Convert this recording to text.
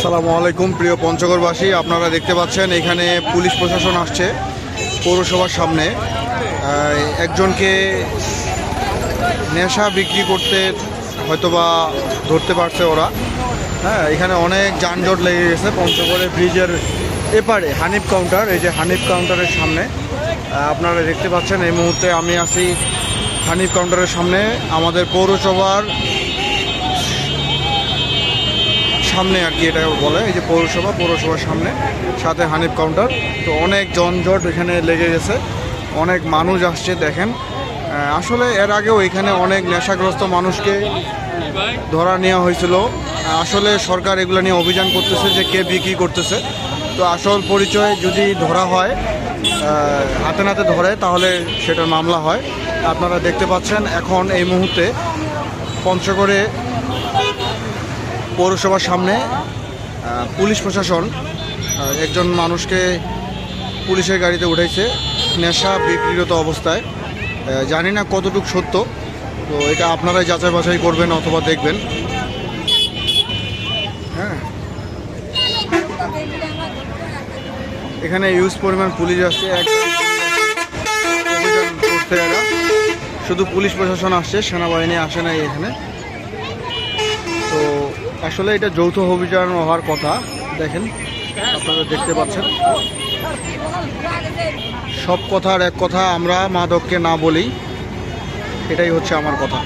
আসসালামু আলাইকুম প্রিয় পঞ্চগড়বাসী, আপনারা দেখতে পাচ্ছেন এখানে পুলিশ প্রশাসন আসছে পৌরসভার সামনে। একজনকে নেশা বিক্রি করতে হয়তোবা ধরতে পারছে ওরা। হ্যাঁ, এখানে অনেক যানজট লেগে গেছে পঞ্চগড়ে ব্রিজের এপারে হানিফ কাউন্টার, এই যে হানিফ কাউন্টারের সামনে আপনারা দেখতে পাচ্ছেন। এই মুহূর্তে আমি আছি হানিফ কাউন্টারের সামনে, আমাদের পৌরসভার সামনে আর কি এটা বলে, এই যে পৌরসভার সামনে, সাথে হানিফ কাউন্টার। তো অনেক যানজট এখানে লেগে গেছে, অনেক মানুষ আসছে দেখেন। আসলে এর আগেও এখানে অনেক নেশাগ্রস্ত মানুষকে ধরা নেওয়া হয়েছিল। আসলে সরকার এগুলো নিয়ে অভিযান করতেছে যে কে বিক্রি করতেছে। তো আসল পরিচয় যদি ধরা হয়, হাতে নাতে ধরে, তাহলে সেটার মামলা হয়। আপনারা দেখতে পাচ্ছেন এখন এই মুহূর্তে পঞ্চগড়ে পৌরসভার সামনে পুলিশ প্রশাসন একজন মানুষকে পুলিশের গাড়িতে উঠাইছে নেশা বিক্রিরত অবস্থায়। জানি না কতটুকু সত্য, তো এটা আপনারাই যাচাই বাছাই করবেন অথবা দেখবেন। হ্যাঁ, এখানে ইউজ পরিমাণ পুলিশ আসছে, অভিযান করতে এরা। শুধু পুলিশ প্রশাসন আসছে, সেনাবাহিনী আসে নাই এখানে। তো আসলে এটা যৌথ অভিযান হওয়ার কথা। দেখেন, আপনারা দেখতে পাচ্ছেন। সব কথার এক কথা, আমরা মাদককে না বলি, এটাই হচ্ছে আমার কথা।